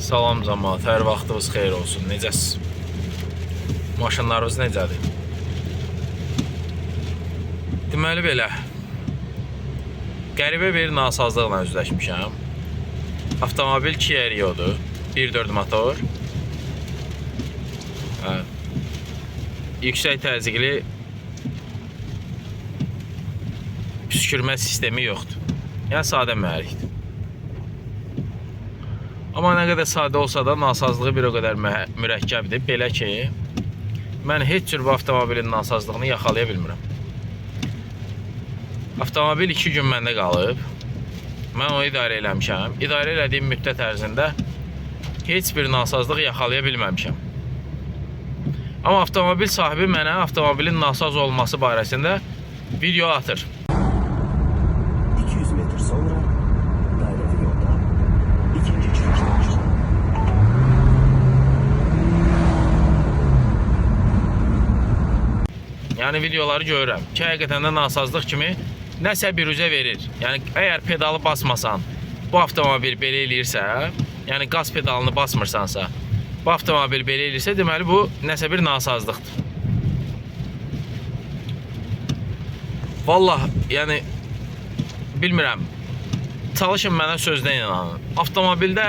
Salam cəmaət, hər vaxtınız xeyir olsun. Necəsiz? Maşınlarınız necədir? Deməli belə, qəribə bir nasazlıqla üzləşmişəm. Avtomobil Kia Rio'dur, 1.4 motor. Yüksək təzyiqli püskürmə sistemi yoxdur. Yəni sadə mühərrikdir. Amma nə qədər sadə olsa da nasazlığı bir o qədər mürəkkəbdir. Belə ki, mən heç cür bu avtomobilin nasazlığını yaxalaya bilmirəm. Avtomobil 2 gün məndə qalıb. Mən onu idarə eləmişəm. İdarə elədiyim müddət ərzində heç bir nasazlıq yaxalaya bilməmişəm. Amma avtomobil sahibi mənə avtomobilin nasaz olması barəsində video atır. 200 metr sonra dairəvi yolda ikinci çıxışdan çıxın. Yəni videoları görürəm ki, həqiqətən də nasazlıq kimi nəsə bir üzə verir. Yəni əgər pedalı basmasan, bu avtomobil belə eləyirsə, yəni qaz pedalını basmırsansa, bu avtomobil belə eləyirsə, deməli bu nəsə bir nasazlıqdır. Vallahi, yəni bilmirəm. Çalışın mənə sözdən inanın. Avtomobildə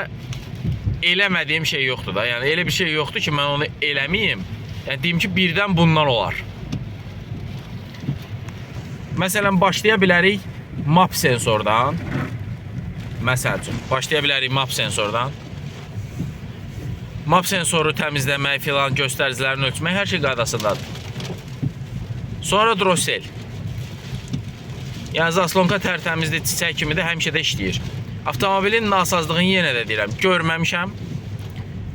eləmədiyim şey yoxdur da. Yəni elə bir şey yoxdur ki, mən onu eləməyim. Yəni deyim ki, birdən bundan olar. Məsələn, başlaya bilərik map sensordan. Məsəl üçün, başlaya bilərik map sensordan. Map sensoru təmizləmək, filan göstəricilərini ölçmək, hər şey qaydasındadır. Sonra drosel. Yəni zaslonka tərtəmizli çiçək kimi də həmişə də işləyir. Avtomobilin nasazlığını yenə də deyirəm, görməmişəm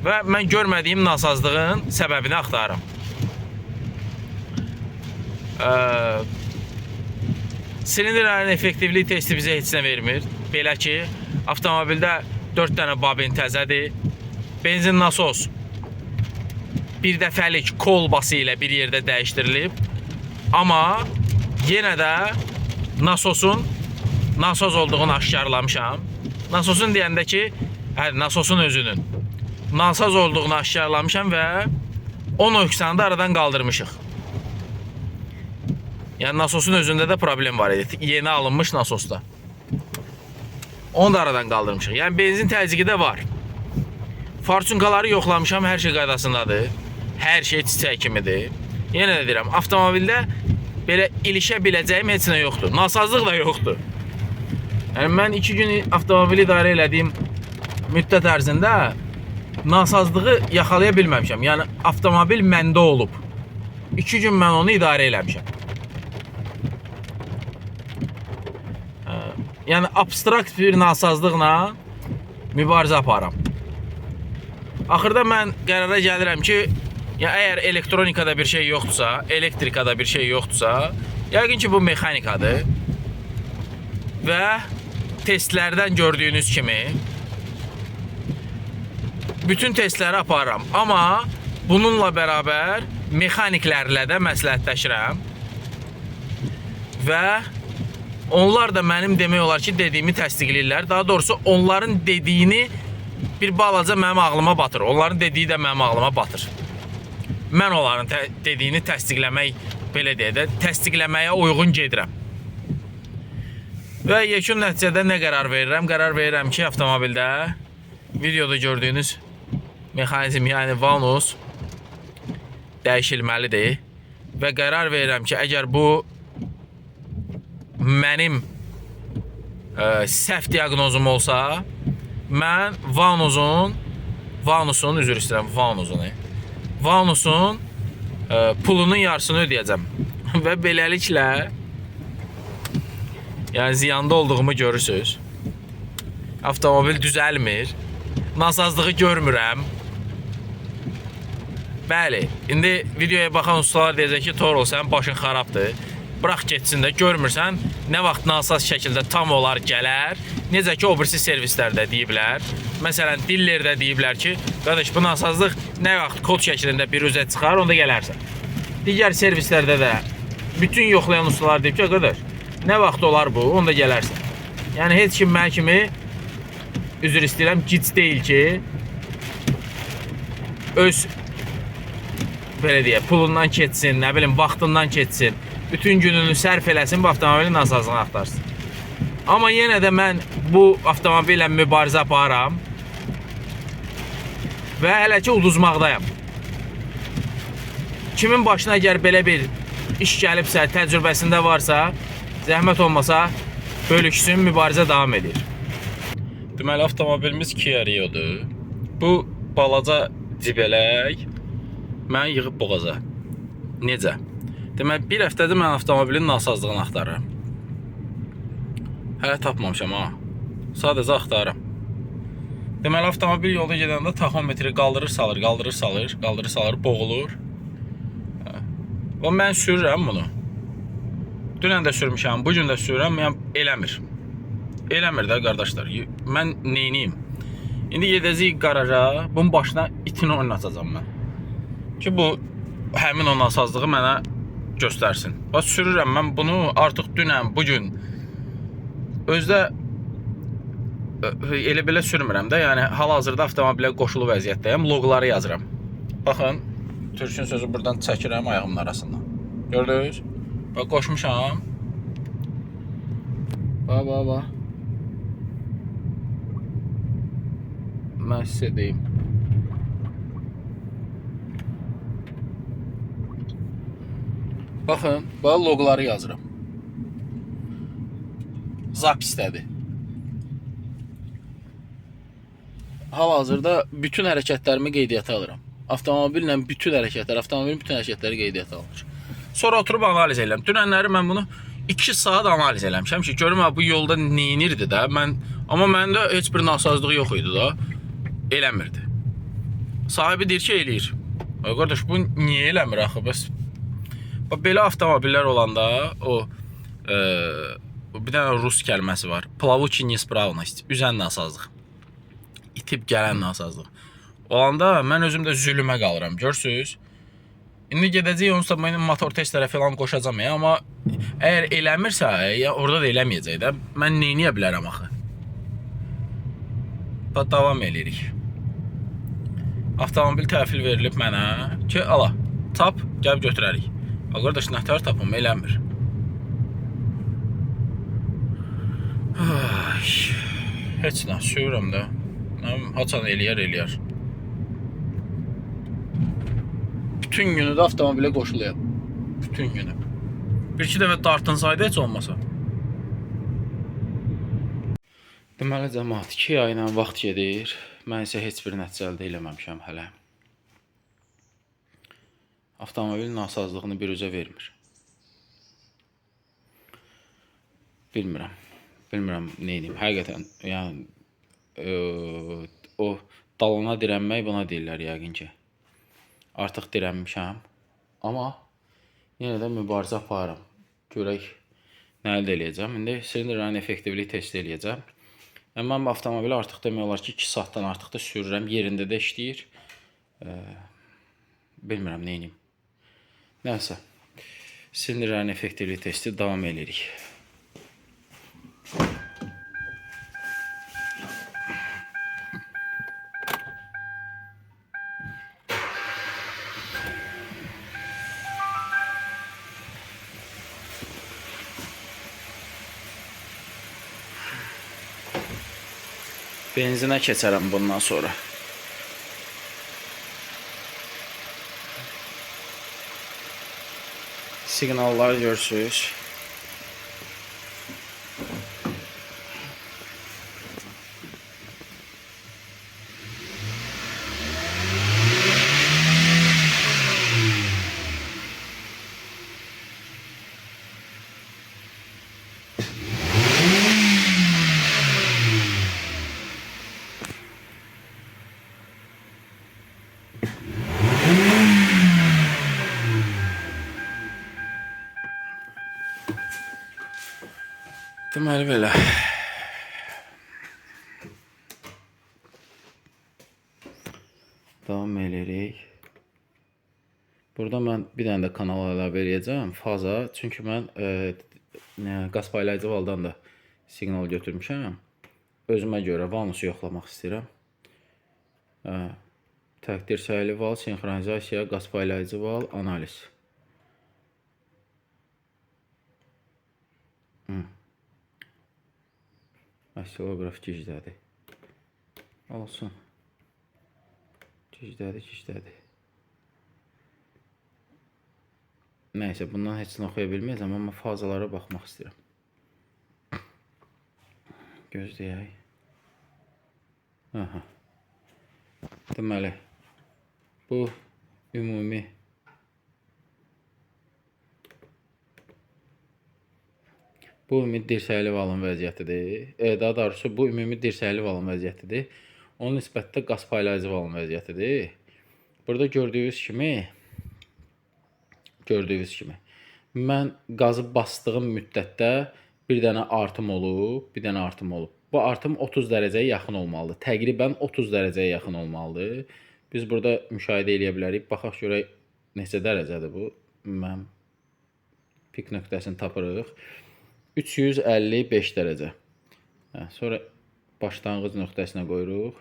və mən görmədiyim nasazlığın səbəbini axtarıram. Silindirlərin effektivlik testi bizə heç nə vermir. Belə ki, avtomobildə 4 dənə babin təzədir. Benzin nasos bir dəfəlik kolbası ilə bir yerdə dəyişdirilib. Amma yenə də nasosun nasaz olduğunu aşkarlamışam. Nasosun deyəndə ki, nasosun özünün nasaz olduğunu aşkarlamışam və o nöqsanı da aradan qaldırmışıq. Yəni nasosun özündə də problem var idi. Yeni alınmış nasosda. Onu da aradan qaldırmışıq. Yəni benzin təzyiqi də var. Fortunkaları yoxlamışam, hər şey qaydasındadır. Hər şey çiçək kimidir. Yenə də deyirəm, avtomobildə belə ilişə biləcəyim heç nə yoxdur. Nasazlıq da yoxdur. Yəni mən 2 gün avtomobili idarə elədiyim müddət ərzində nasazlığı yaxalaya bilməmişəm. Yəni avtomobil məndə olub. 2 gün mən onu idarə eləmişəm. Yəni abstrakt bir nasazlıqla mübarizə aparam. Axırda mən qərara gəlirəm ki, ya əgər elektronikada bir şey yoxdursa, elektrikada bir şey yoxdursa, yəqin ki bu mexanikadır. Və testlərdən gördüyünüz kimi bütün testləri aparıram. Amma bununla bərabər mexaniklərlə də məsləhətləşirəm. Və onlar da mənim demək olar ki, dediyimi təsdiqləyirlər. Daha doğrusu onların dediyini bir balaca mənim ağlıma batır. Onların dediyi də mənim ağlıma batır. Mən onların dediyini təsdiqləmək, belə deyə də, təsdiqləməyə uyğun gedirəm. Və yekun nəticədə nə qərar verirəm? Qərar verirəm ki, avtomobildə videoda gördüyünüz mexanizm, yəni vanus dəyişilməlidir. Və qərar verirəm ki, əgər bu mənim səhv diaqnozum olsa, mən vanusun pulunun yarısını ödəyəcəm. Və beləliklə yəni ziyanda olduğumu görürsünüz. Avtomobil düzəlmir. Nasazlığı görmürəm. Bəli, indi videoya baxan ustalar deyəcək ki, Torol, sənin başın xarabdır. Bırax getsin də, görmürsən, nə vaxt nasaz şəkildə tam olar gələr, necə ki, o birisi servislərdə deyiblər. Məsələn, dillərdə deyiblər ki, qardaş, bu nasazlıq nə vaxt kod şəklində bir üzə çıxar, onda gələrsən. Digər servislərdə də bütün yoxlayan ustalar deyib ki, qardaş, nə vaxt olar bu, onda gələrsən. Yəni, heç kim mən kimi üzr istəyirəm, gic deyil ki, öz belə deyək, pulundan keçsin, nə bilim, vaxtından keçsin, bütün gününü sərf eləsin, bu avtomobilin nasazlığını axtarsın. Amma yenə də mən bu avtomobillə mübarizə aparıram və hələ ki uduzmaqdayım. Kimin başına əgər belə bir iş gəlibsə, təcrübəsində varsa, zəhmət olmasa bölüşsün, mübarizə davam edir. Deməli, avtomobilimiz Kia Rio-dur. Bu balaca cibələk məni yığıb boğaza. Necə? Deməli, bir həftədir mən avtomobilin nasazlığını axtarıram. Hələ tapmamışam ha. Sadəcə axtarıram. Deməli, avtomobil yolda gedəndə taxometri qaldırır, salır, qaldırır, salır, qaldırır, salır, boğulur. Və mən sürürəm bunu. Dünən də sürmüşəm, bugün də sürürəm, yəni eləmir. Eləmir də qardaşlar. Mən neyniyim? İndi gedəcəyik qaraja, bunun başına itini oynatacağam mən. Ki bu həmin o nasazlığı mənə göstərsin. Bax sürürəm mən bunu artıq dünən, bugün özdə elə belə sürmürəm də, yəni hal-hazırda avtomobilə qoşulu vəziyyətdəyəm, loqları yazıram. Baxın, Türkün sözü buradan çəkirəm ayağımın arasından. Gördünüz? Bax qoşmuşam. Bax. Mən sizə deyim. Baxın, bax loqları yazıram. Zapisdədir. Hal-hazırda bütün hərəkətlərimi qeydiyyata alıram. Avtomobillə bütün avtomobilin bütün hərəkətləri qeydiyyata alınır. Sonra oturub analiz edirəm. Dünənləri mən bunu 2 saat analiz eləmişəm ki, görüm bu yolda neynirdi də. Amma məndə heç bir nasazlığı yox idi da. Eləmirdi. Sahibi deyir ki, eləyir. Qardaş, bu niyə eləmir axı? Bəs belə avtomobillər olanda bir dənə rus kəlməsi var. Plavuchi nespravnost, üzən nasazlıq. İtib gələn nasazlıq. Olanda mən özüm də zülümə qalıram, görsünüz. İndi gedəcək, onsuz da motor testlərə falan qoşacam ya, amma əgər eləmirsə, orada da eləməyəcək də. Mən neyniyə bilərəm axı? Davam edirik. Avtomobil təhvil verilib mənə ki, ala, tap, gəlib götürərik. Qardaş, nətər tapım, eləmir. Heç nə, sürürəm də. Haçan eləyər. Bütün günü də avtomobilə qoşuluyam. Bütün günü. Bir-iki dəfə dartınsaydı heç olmasa. Deməli, cəmaat 2 ayla vaxt gedir. Mən isə heç bir nəticə əldə eləməmişəm hələ. Avtomobilin nasazlığını bir üzə vermir. Bilmirəm neyniyim. Həqiqətən, yəni o dalana dirənmək buna deyirlər yəqin ki. Artıq dirənmişəm. Amma yenə də mübarizə aparıram. Görək nə əldə eləyəcəm. İndi silindirlərin effektivlik testi eləyəcəm. Mən bu avtomobili artıq demək olar ki 2 saatdan artıq da sürürəm. Yerində də işləyir. Bilmirəm neyniyim. Nəysə. Silindirlərin effektivlik testi davam edirik. Benzinə keçərəm bundan sonra. Siqnalları görürsünüz. Deməli belə. Davam edirik. Burada mən bir dənə də kanal əlavə edəcəm, faza. Çünki mən qaz paylayıcı valdan da siqnal götürmüşəm. Özümə görə vanusu yoxlamaq istəyirəm. Təqdir sayılı val, sinxronizasiya, qaz paylayıcı val, analiz. Oscillograf gicdədir. Olsun. Gicdədir. Nəysə, bundan heç nə oxuya bilməyəcəm, amma fazalara baxmaq istəyirəm. Gözləyək. Aha. Deməli, bu ümumi dirsəkli valın vəziyyətidir. Daha doğrusu bu ümumi dirsəkli valın vəziyyətidir. Onun nisbətdə qaz paylayıcı valın vəziyyətidir. Burada gördüyünüz kimi mən qazı bastığım müddətdə bir dənə artım olub. Bu artım 30 dərəcəyə yaxın olmalıdır. Təqribən 30 dərəcəyə yaxın olmalıdır. Biz burada müşahidə edə bilərik. Baxaq görək neçə dərəcədir bu. Mən pik nöqtəsini tapırıq. 355 dərəcə. Sonra başlanğıc nöqtəsinə qoyuruq.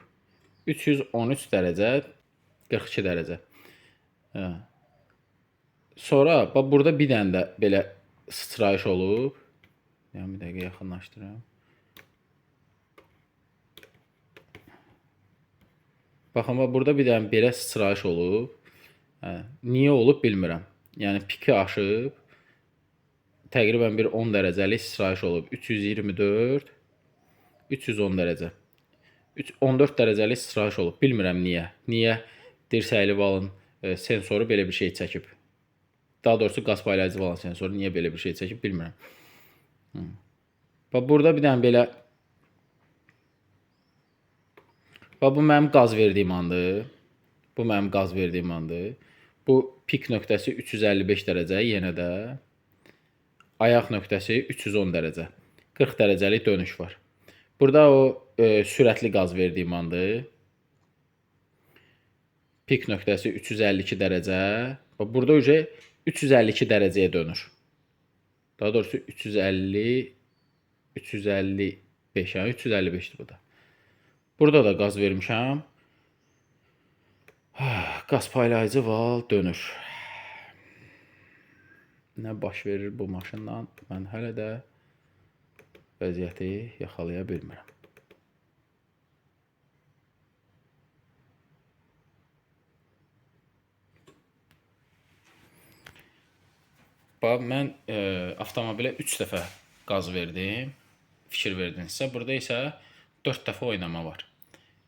313 dərəcə, 42 dərəcə. Sonra burada bir dənə də belə sıçrayış olub. Yəni bir dəqiqə yaxınlaşdırıram. Baxın, burada bir dənə belə sıçrayış olub. Niyə olub bilmirəm. Yəni piki aşıb. Təqribən bir 10 dərəcəlik sıçrayış olub. 324, 310 dərəcə. 14 dərəcəlik sıçrayış olub. Bilmirəm niyə. Niyə dirsəkli valın sensoru belə bir şey çəkib. Daha doğrusu qaz paylayıcı valın sensoru niyə belə bir şey çəkib bilmirəm. Burada bir dənə belə. Bu mənim qaz verdiyim andır. Bu pik nöqtəsi 355 dərəcə yenə də. Ayaq nöqtəsi 310 dərəcə. 40 dərəcəlik dönüş var. Burada o sürətli qaz verdiyim andır. Pik nöqtəsi 352 dərəcə. Burada 352 dərəcəyə dönür. Daha doğrusu 355, 355'dir bu da. Burada da qaz vermişəm. Qaz paylayıcı val dönür. Nə baş verir bu maşından? Mən hələ də vəziyyəti yaxalaya bilmirəm. Mən avtomobilə 3 dəfə qaz verdim. Fikir verdinizsə. Burada isə 4 dəfə oynama var.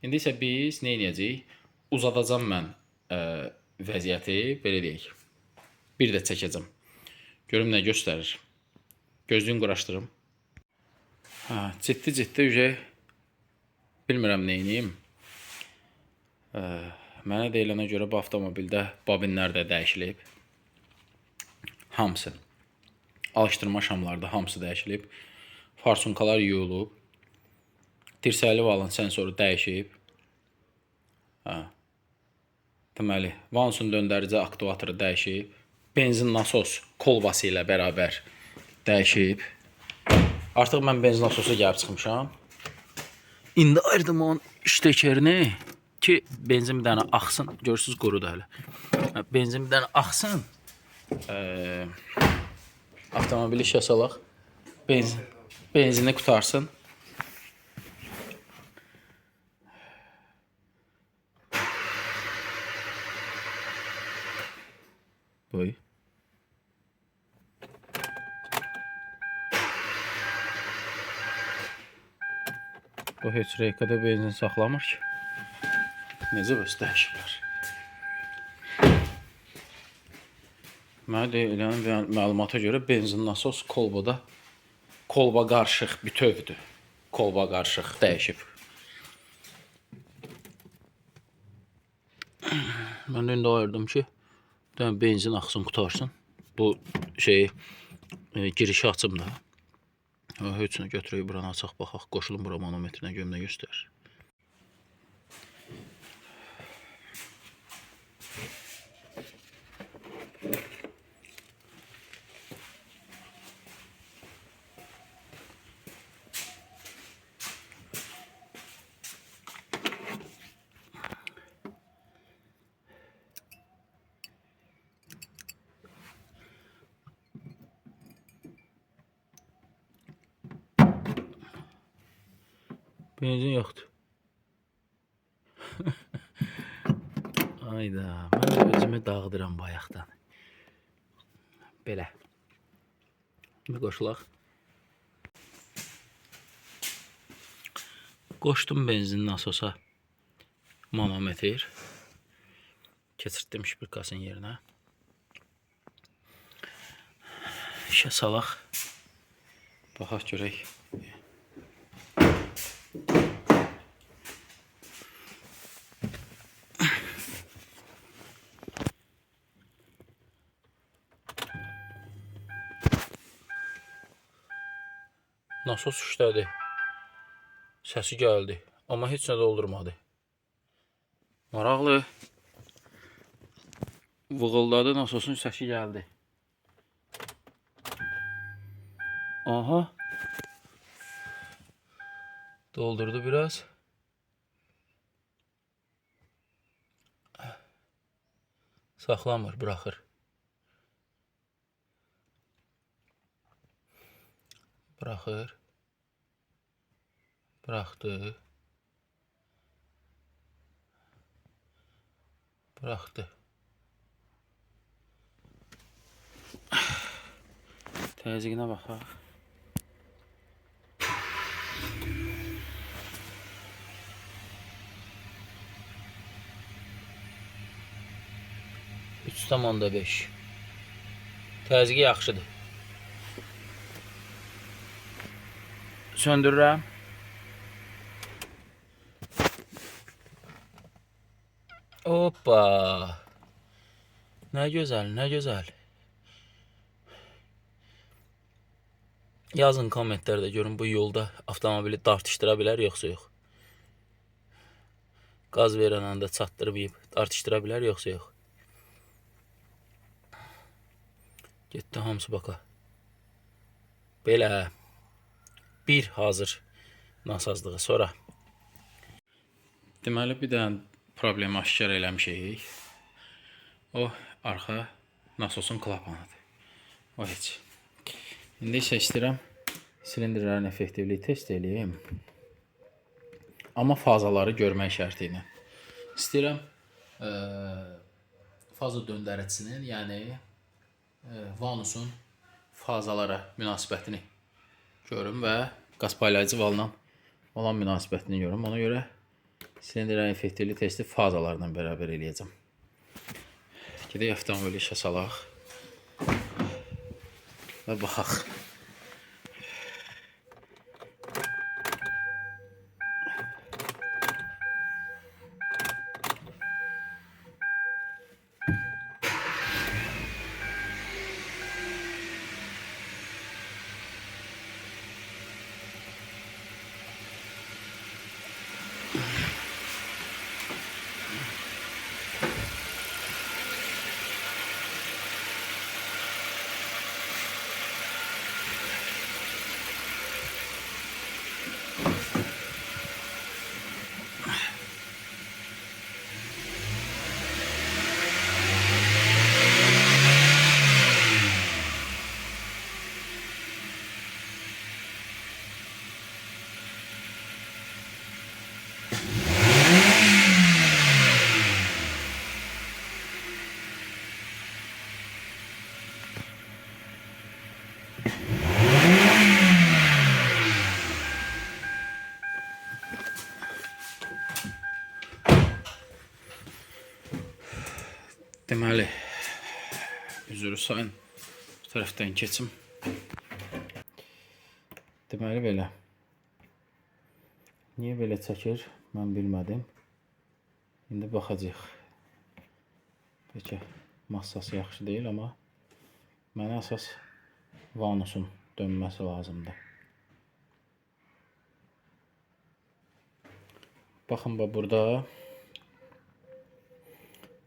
İndi isə biz nə edəcəyik? Uzadacam mən vəziyyəti, belə deyək. Bir də çəkəcəm. Görüm nə göstərir. Gözlüyün quraşdırım. Ciddi bilmirəm nə edeyim. Mənə deyilənə görə bu avtomobildə bobinlər də dəyişilib. Hamısı. Alışdırma şamları da hamısı dəyişilib. Farsunkalar yuyulub. Dirsəkli valın sensoru dəyişib. Deməli, Vansun döndərici aktivatoru dəyişib. Benzin nasos kolbası ilə bərabər dəyişib. Artıq mən benzin nasosu gəlib çıxmışam. İndi ayırdım onun iştəkerini ki, benzin bir dənə axsın. Görürsünüz, qurudu hələ. Benzin bir dənə axsın. Avtomobili işə salaq. Benzini qutarsın. Boy. Bu heç reykada benzin saxlamır ki. Necə bəs dəyişiblər? Mənə deyilən məlumata görə benzin nasos kolba qarışıq bütövdür. Kolba qarışıq dəyişib. Mən də indi ayırdım ki, benzin axsın, qutarsın. Bu girişi açım da. Heç nə götürək, buranı açaq, baxaq. Qoşulun bura manometrinə görüm nə göstərir. Benzin yoxdur. Ayda, mən özümü dağıdıram bayaqdan. Belə. Bir qoşulaq. Qoşdum benzinin nasosa. Manometr. Keçirtdim şpilkasının yerinə. İşə salaq. Baxaq görək. Nasos işlədi. Səsi gəldi. Amma heç nə doldurmadı. Maraqlı. Vığıldadı, nasosun səsi gəldi. Aha. Doldurdu biraz. Saxlamır, bıraxır. Bıraxır. Bıraxdı. Bıraxdı. Təzyiqinə baxaq. Üçdən 5. Təzyiqi yaxşıdır. Söndürürəm. Hoppa. Nə gözəl, nə gözəl. Yazın kommentlərdə görün bu yolda avtomobili tartışdıra bilər yoxsa yox. Qaz verən anda çatdırıb tartışdıra bilər yoxsa yox. Getdi hamısı baqa. Belə. Bir hazır nasazlığı sonra. Deməli bir dənə problemi aşkar eləmişik. O arxa nasosun klapanıdır. O heç. İndi isə istəyirəm silindirlərin effektivliyi test edeyim. Amma fazaları görmək şərti ilə. İstəyirəm faza döndəricisinin, yəni vanusun fazalara münasibətini görüm və qaz paylayıcı valına olan münasibətini görüm. Ona görə silindirlərin effektivliyi testi fazalarla bərabər eləyəcəm. Gedək avtomobili işə salaq və baxaq. Deməli, üzürü sayın, bu tərəfdən keçim. Deməli belə. Niyə belə çəkir, mən bilmədim. İndi baxacaq. Bəlkə massası yaxşı deyil, amma mənə əsas vanusun dönməsi lazımdır. Baxın, burada.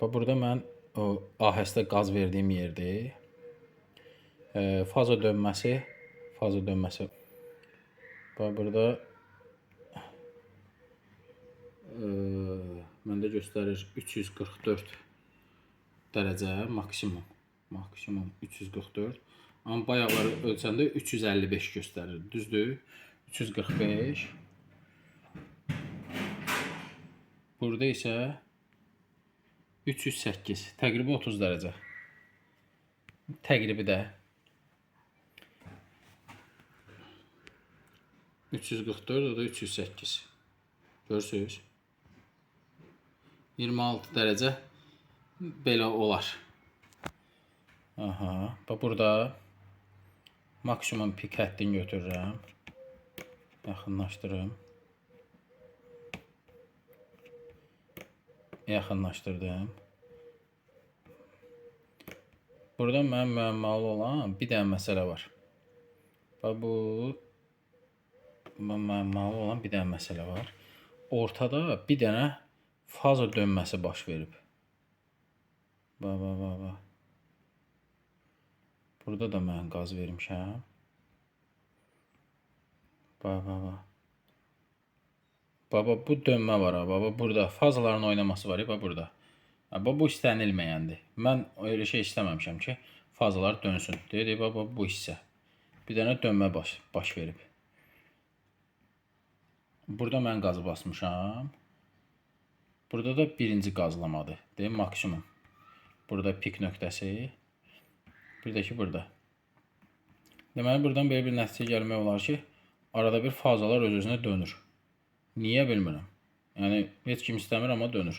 Burada mən o ahəstə qaz verdiyim yerdir. Faza dönməsi. Burada məndə göstərir 344 dərəcə maksimum. Maksimum 344. Amma bayaqları ölçəndə 355 göstərir. Düzdür? 345. Burada isə 308, təqribi 30 dərəcə. Təqribi də 344, o da 308. Görürsünüz? 26 dərəcə belə olar. Aha, bax burada maksimum pik həddini götürürəm. Yaxınlaşdırım. Yaxınlaşdırdım. Burada mənim müəmmalı olan bir dənə məsələ var. Bax bu müəmmalı olan bir dənə məsələ var. Ortada bir dənə faza dönməsi baş verib. Bax. Burada da mən qaz vermişəm. Bax. Baba bu dönmə var ha. Baba burada fazaların oynaması var ya burada. Baba bu istənilməyəndir. Mən öyle şey istəməmişəm ki, fazalar dönsün. Dedi baba bu hissə. Bir dənə dönmə baş verib. Burada mən qazı basmışam. Burada da birinci qazlamadır. Deyim maksimum. Burada pik nöqtəsi. Bir də ki burada. Deməli buradan belə bir nəticə gəlmək olar ki, arada bir fazalar öz-özünə dönür. Niyə bilmirəm. Yəni heç kim istəmir amma dönür.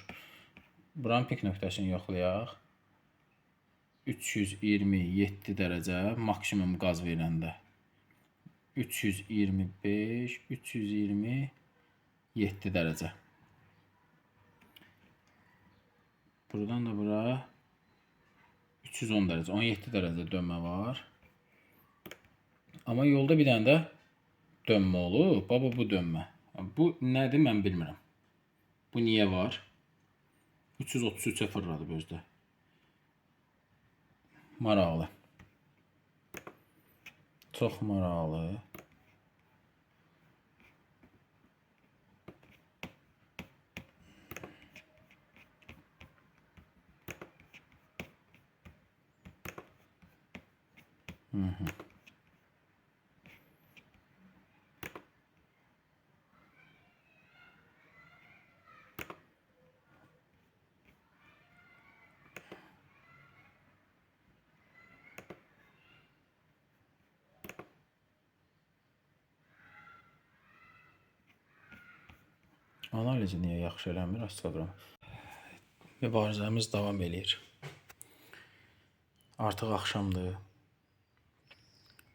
Buranın pik nöqtəsini yoxlayaq. 327 dərəcə maksimum qaz verəndə. 325, 327 dərəcə. Buradan da bura 310 dərəcə, 17 dərəcə dönmə var. Amma yolda bir dənə də dönmə olur. Baba bu dönmə. Bu nədir mən bilmirəm. Bu niyə var? 333'e fırladı gözdə. Maraqlı. Çox maraqlı. Analizi niyə yaxşı eləmir Instagram? Mübarizəmiz davam eləyir. Artıq axşamdır.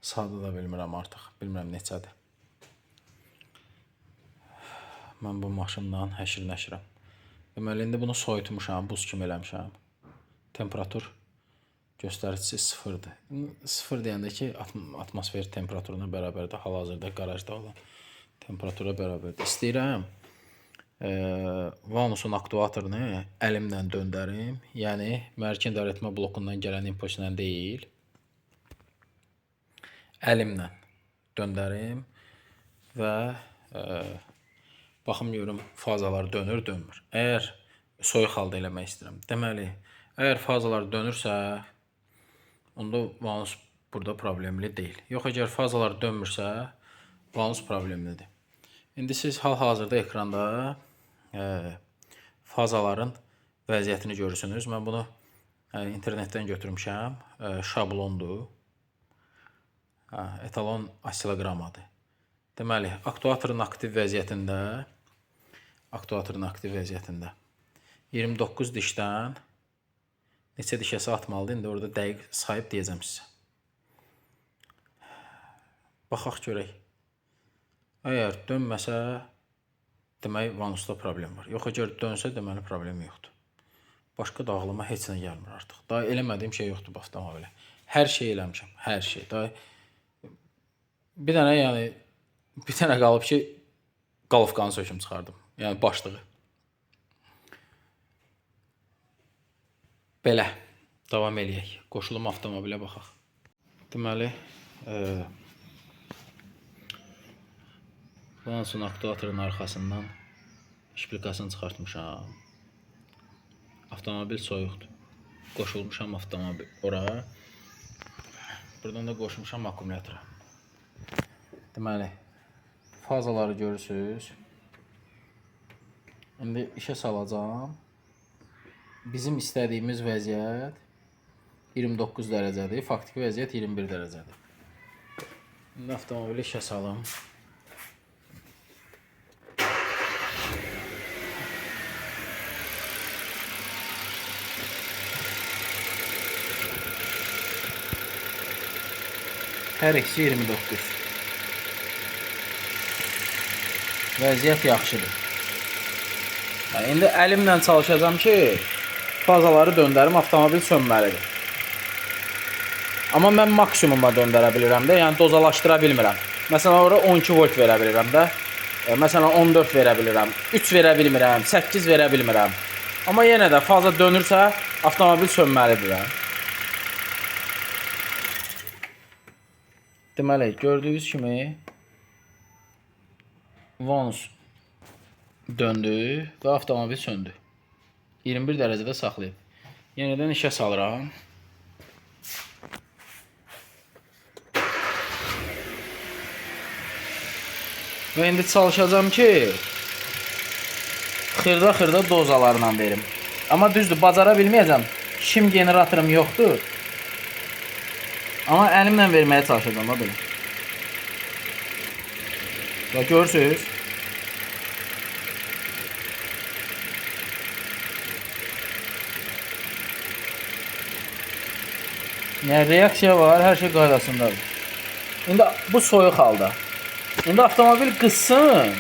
Saatı da bilmirəm artıq. Bilmirəm neçədir. Mən bu maşından həşir nəşirəm. Deməli, indi bunu soyutmuşam, buz kimi eləmişəm. Temperatur göstəricisi sıfırdır. Sıfır deyəndə ki, atmosfer temperaturuna bərabərdir. Hal-hazırda qarajda olan temperatura bərabərdir. İstəyirəm vanusun aktuatorunu əlimlə döndərim. Yəni, mərkən idarəetmə blokundan gələn impulsla deyil. Əlimlə döndərim və baxım görüm fazalar dönür, dönmür. Əgər soyuq halda eləmək istəyirəm. Deməli, əgər fazalar dönürsə, onda vanus burada problemli deyil. Yox, əgər fazalar dönmürsə, vanus problemlidir. İndi siz hal-hazırda ekranda fazaların vəziyyətini görürsünüz. Mən bunu internetdən götürmüşəm. Şablondur. Etalon oscillogrammadır. Deməli, aktuatorun aktiv vəziyyətində 29 dişdən neçə dişəsi atmalıdır? İndi orada dəqiq sayıb deyəcəm sizə. Baxaq görək. Əgər dönməsə, demək vanusda problem var. Yox, əgər dönsə, deməli problem yoxdur. Başqa da ağlıma heç nə gəlmir artıq. Daha eləmədiyim şey yoxdur bu avtomobilə. Hər şey eləmişəm, hər şey. Daha bir dənə, yəni bir dənə qalıb ki, qalovkanı söküm çıxardım. Yəni başlığı. Belə davam eləyək. Qoşulum avtomobilə baxaq. Deməli, vanusun aktuatorun arxasından şplikasını çıxartmışam. Avtomobil soyuqdur. Qoşulmuşam avtomobil ora. Buradan da qoşmuşam akkumulyatora. Deməli, fazaları görürsünüz. İndi işə salacağım. Bizim istədiyimiz vəziyyət 29 dərəcədir. Faktiki vəziyyət 21 dərəcədir. İndi avtomobili işə salım. Hər ikisi 29. Vəziyyət yaxşıdır. İndi əlimlə çalışacağım ki, fazaları döndərim, avtomobil sönməlidir. Amma mən maksimuma döndərə bilirəm də, yəni dozalaşdıra bilmirəm. Məsələn, ora 12 volt verə bilirəm də. Məsələn, 14 verə bilirəm, 3 verə bilmirəm, 8 verə bilmirəm. Amma yenə də faza dönürsə, avtomobil sönməlidir də. Deməli, gördüyünüz kimi vanus döndü və avtomobil söndü. 21 dərəcədə saxlayıb. Yenidən işə salıram. Və indi çalışacağım ki, xırda dozalarla verim. Amma düzdür, bacara bilməyəcəm. Şim generatorum yoxdur. Amma əlimlə verməyə çalışacağım da belə. Və görürsünüz. Yəni reaksiya var, hər şey qaydasındadır. İndi bu soyuq halda. İndi avtomobil qızsın.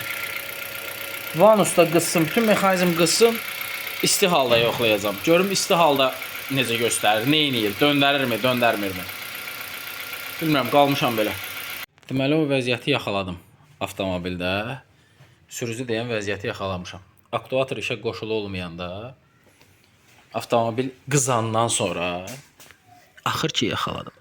Vanusda qızsın, bütün mexanizm qızsın. İsti halda yoxlayacağam. Görüm isti halda necə göstərir, nə edir, döndərirmi, döndərmirmi? Bilmirəm, qalmışam belə. Deməli, o vəziyyəti yaxaladım avtomobildə. Sürücü deyən vəziyyəti yaxalamışam. Aktuator işə qoşulu olmayanda avtomobil qızandan sonra axır ki yaxaladım.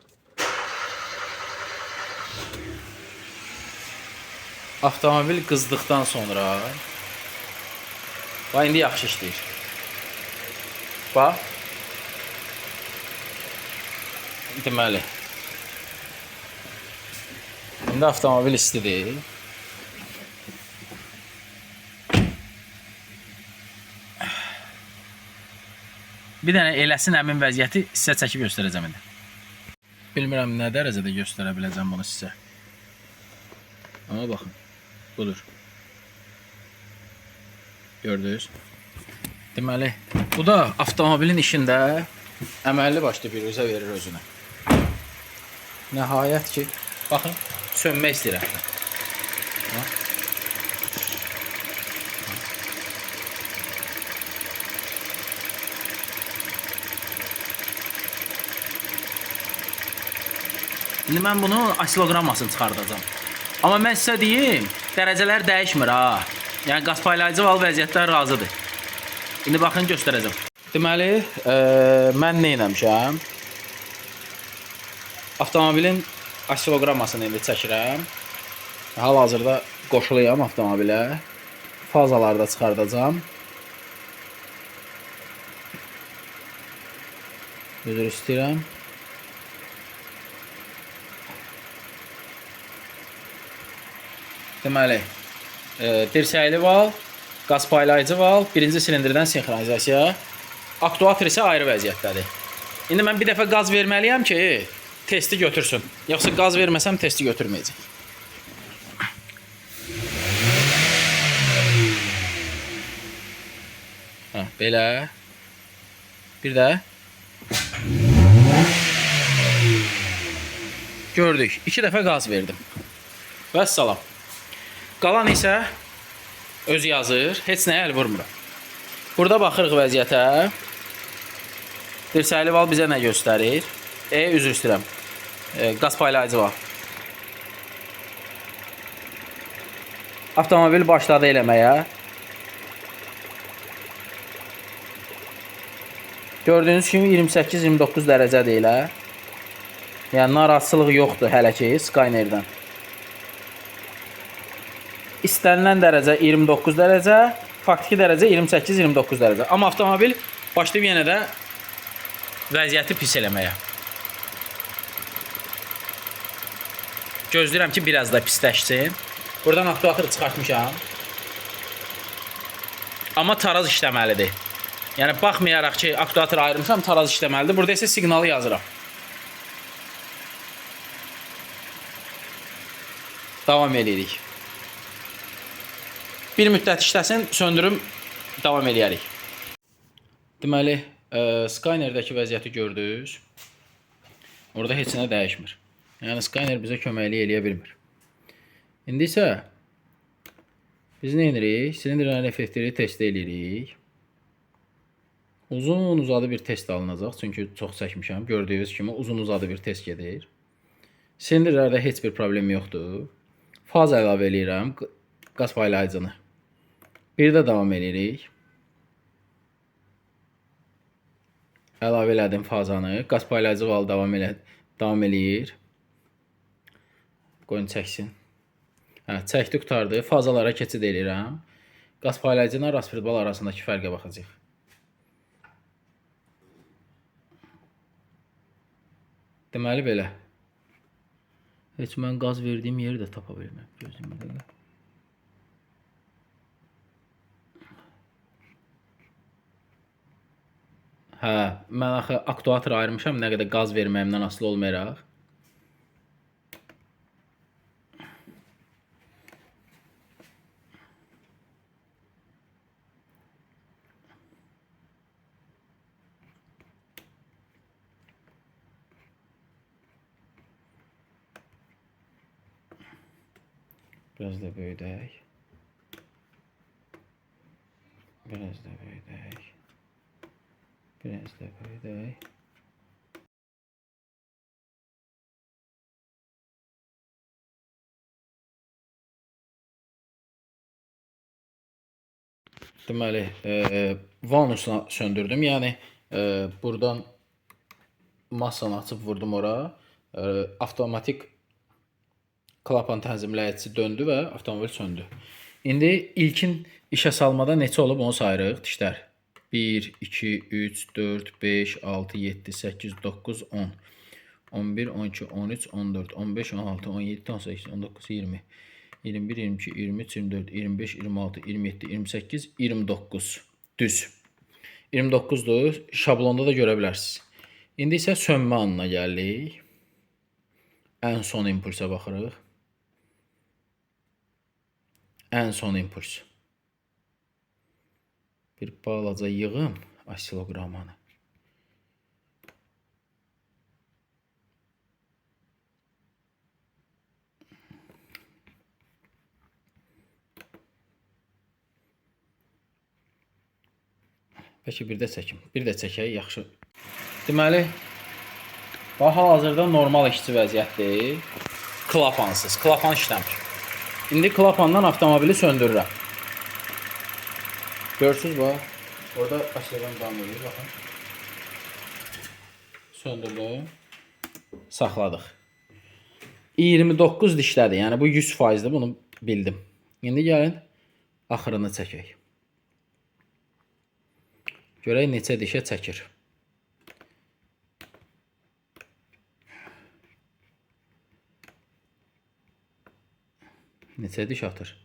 Avtomobil qızdıqdan sonra bax, indi yaxşı işləyir. Bax. Deməli, İndi avtomobil istidir. Bir dənə eləsin həmin vəziyyəti sizə çəkib göstərəcəm indi. Bilmirəm nə dərəcədə göstərə biləcəm bunu sizə. Amma baxın, budur. Gördünüz? Deməli, bu da avtomobilin işində əməlli başlı bir üzə verir özünə. Nəhayət ki, baxın, sönmək istəyirəm. İndi mən bunun asilogrammasını çıxardacağım. Amma mən sizə deyim, dərəcələr dəyişmir ha. Yəni qaz paylayıcı val vəziyyətlər razıdır. İndi baxın göstərəcəm. Deməli, mən nə etmişəm? Avtomobilin asilogrammasını indi çəkirəm. Hal-hazırda qoşuluyam avtomobilə. Fazaları da çıxardacağam. Üzr istəyirəm. Deməli, dirsəkli val, qaz paylayıcı val, birinci silindirdən sinxronizasiya, aktuator isə ayrı vəziyyətdədir. İndi mən bir dəfə qaz verməliyəm ki, testi götürsün. Yoxsa qaz verməsəm testi götürməyəcək. Belə. Bir də. Gördük. 2 dəfə qaz verdim. Vəssalam. Qalan isə özü yazır. Heç nəyə əl vurmuram. Burada baxırıq vəziyyətə. Dirsəkli val bizə nə göstərir? Üzr istəyirəm. Qaz paylayıcı var. Avtomobil başladı eləməyə. Gördüyünüz kimi 28-29 dərəcədir elə. Yəni narahatsızlıq yoxdur hələ ki Skyner'dən. İstənilən dərəcə 29 dərəcə, faktiki dərəcə 28-29 dərəcə. Amma avtomobil başlayıb yenə də vəziyyəti pis eləməyə. Gözləyirəm ki, biraz da pisləşsin. Buradan aktuatoru çıxartmışam. Amma taraz işləməlidir. Yəni baxmayaraq ki, aktuatoru ayırmışam, taraz işləməlidir. Burada isə siqnalı yazıram. Davam edirik. Bir müddət işləsin, söndürüm, davam edərik. Deməli, Skynerdəki vəziyyəti gördünüz. Orada heç nə dəyişmir. Yəni Skyner bizə köməklik eləyə bilmir. İndi isə biz nə edirik? Silindirlərin effektləri test edirik. Uzun uzadı bir test alınacaq. Çünki çox çəkmişəm. Gördüyünüz kimi uzun uzadı bir test gedir. Silindirlərdə heç bir problem yoxdur. Faz əlavə edirəm. Qaz paylayıcını. Bir də davam edirik. Əlavə elədim fazanı. Qaz paylayıcı valı davam eləyir. Qoyun çəksin. Hə, çəkdi, qutardı. Fazalara keçid edirəm. Qaz paylayıcı ilə raspert bal arasındakı fərqə baxacağıq. Deməli belə. Heç mən qaz verdiyim yeri də tapa bilməm. Gözümə dəqiqə. Hə, mən axı aktuatoru ayırmışam, nə qədər qaz verməyimdən asılı olmayaraq. Biraz da böyüdək. Biraz da böyüdək. Biraz da böyüdək. Deməli, vanusunu söndürdüm. Yəni, buradan massanı açıb vurdum ora. Avtomatik klapan tənzimləyicisi döndü və avtomobil söndü. İndi ilkin işə salmada neçə olub onu sayırıq. Dişlər. 1, 2, 3, 4, 5, 6, 7, 8, 9, 10. 11, 12, 13, 14, 15, 16, 17, 18, 19, 20. 21, 22, 23, 24, 25, 26, 27, 28, 29. Düz. 29'dur. Şablonda da görə bilərsiniz. İndi isə sönmə anına gəlirik. Ən son impulsa baxırıq. Ən son impuls. Bir balaca yığım asiloqramanı. Peki bir də çəkim. Bir də çəkək, yaxşı. Deməli, hal-hazırda normal işçi vəziyyətdir. Klapansız. Klapan işləmir. İndi klapandan avtomobili söndürürəm. Görürsünüz bax. Orada aşağıdan davam edir. Baxın. Söndürdüm. Saxladıq. 29 dişlədir. Yəni bu 100%'dir. Bunu bildim. İndi gəlin axırını çəkək. Görək neçə dişə çəkir. Neçə diş atır?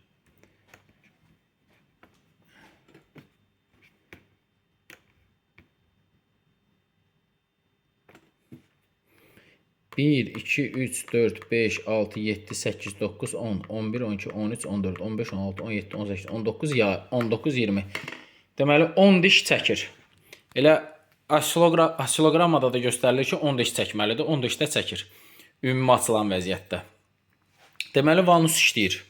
Bir, 2, 3, 4, 5, 6, 7, 8, 9, 10, 11, 12, 13, 14, 15, 16, 17, 18, 19, 19, 20. Deməli 10 diş çəkir. Elə asiloqramada da göstərilir ki 10 diş çəkməlidir. 10 diş də çəkir. Ümumi açılan vəziyyətdə. Deməli vanus işləyir.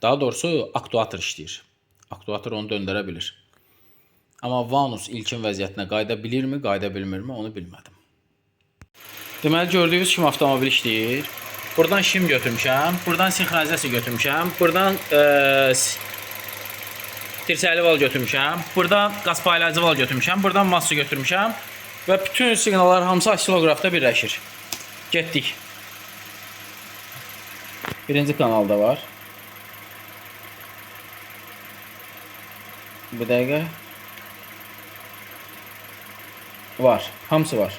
Daha doğrusu aktuator işləyir. Aktuator onu döndərə bilir. Amma vanus ilkin vəziyyətinə qayıda bilirmi, qayıda bilmirmi onu bilmədim. Deməli gördüyünüz kimi avtomobil işləyir. Buradan şim götürmüşəm, buradan sinxronizasiya götürmüşəm, buradan tirsəli val götürmüşəm, buradan qaz paylayıcı val götürmüşəm, buradan massa götürmüşəm və bütün siqnallar hamısı asiloqrafda birləşir. Getdik. Birinci kanalda var. Bir dəqiqə. Var. Hamısı var.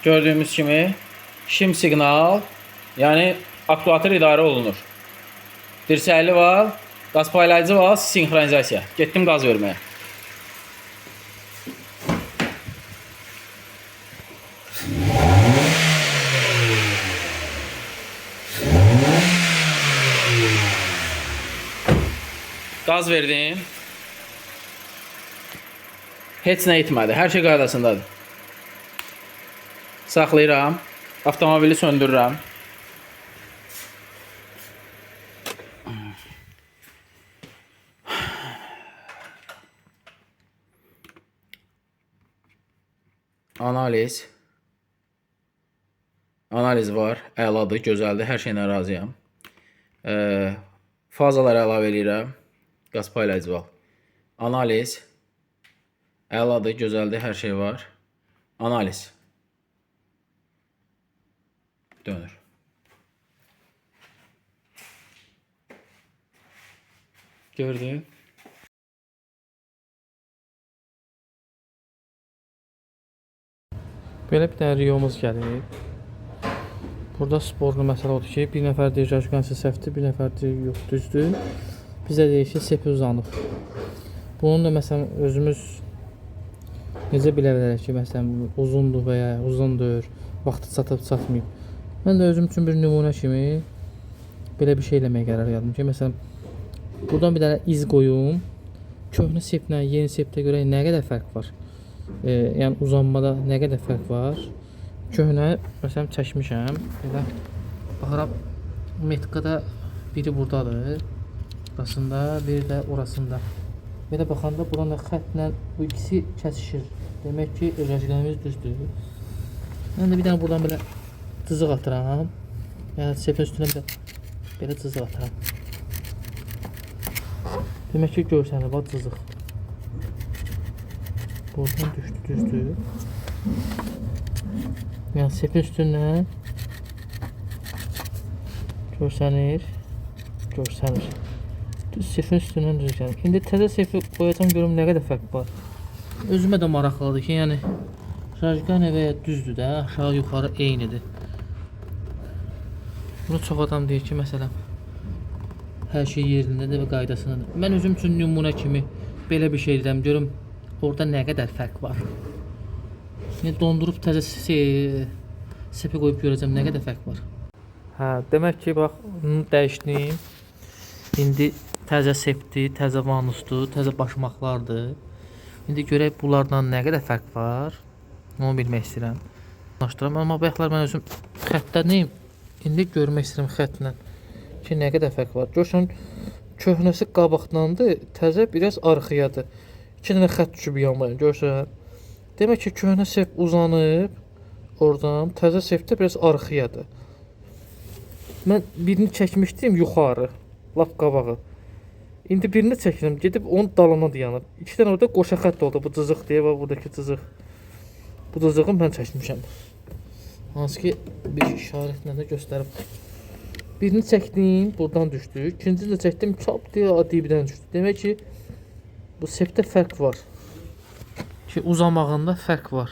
Gördüyümüz kimi şim siqnal, yəni aktuator idarə olunur. Dirsəkli val, qaz paylayıcı val, sinxronizasiya. Getdim qaz verməyə. Qaz verdim. Heç nə itmədi. Hər şey qaydasındadır. Saxlayıram. Avtomobili söndürürəm. Analiz. Analiz var. Əladır, gözəldir. Hər şeylə razıyam. Fazaları əlavə edirəm. Qaz paylayıcı var. Analiz. Əladır, gözəldir. Hər şey var. Analiz. Dönür. Gördün? Belə bir dənə riyomuz gəlib. Burada sporlu məsələ odur ki, bir nəfər deyir jajqansı səhvdir, bir nəfər deyir yox, düzdür. Bizə deyir ki, sepi uzanıb. Bunun da məsələn özümüz necə bilə bilərik ki, məsələn uzundur və ya uzundur, vaxtı çatıb çatmayıb. Mən də özüm üçün bir nümunə kimi belə bir şey eləməyə qərar verdim ki, məsələn buradan bir dənə iz qoyum. Köhnə seplə yeni sepdə görə nə qədər fərq var? Yəni uzanmada nə qədər fərq var? Köhnə məsələn çəkmişəm. Belə baxıram metkada biri burdadır. Burasında, biri də orasında. Belə baxanda buranın xəttlə bu ikisi kəsişir. Demək ki, rəqəmimiz düzdür. Mən də bir dənə buradan belə cızıq atıram. Yəni sepin üstünə belə cızıq atıram. Demək ki, görsənir, bax cızıq. Buradan düşdü, düzdür. Yəni sepin üstündən görsənir. Düz sepin üstündən düzgən. İndi təzə sepi qoyacam görüm nə qədər fərq var. Özümə də maraqlıdır ki, yəni rajqan və ya düzdür də, aşağı yuxarı eynidir. Bunu çox adam deyir ki, məsələn hər şey yerindədir və qaydasındadır. Mən özüm üçün nümunə kimi belə bir şey edirəm, görüm orada nə qədər fərq var. Yəni dondurub təzə sepi qoyub görəcəm nə qədər fərq var. Hə, demək ki, bax, bunu dəyişdim. İndi təzə sepdir, təzə vanusdur, təzə başmaqlardır. İndi görək bunlardan nə qədər fərq var. Onu bilmək istəyirəm. Amma bayaqlar mən özüm xəttdəniyim. İndi görmək istəyirəm xəttlə ki, nə qədər fərq var. Görsən, köhnəsi qabaqdandır, təzə biraz arxayadır. 2 dənə xətt düşüb yanmaya, görsən. Demək ki, köhnə sep uzanıb oradan, təzə sep də biraz arxayadır. Mən birini çəkmişdim yuxarı, lap qabağı. İndi birini çəkdim, gedib onun dalına dayanıb. 2 dənə orada qoşa xətt oldu, bu cızıq deyə, bax buradakı cızıq. Bu cızığı mən çəkmişəm. Hansı ki, bir işarətlə də göstərib. Birini çəkdim, buradan düşdü. İkinci də çəkdim, çap deyə dibdən düşdü. Demək ki, bu sepdə fərq var. Ki uzamağında fərq var.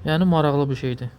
Yəni maraqlı bir şeydir.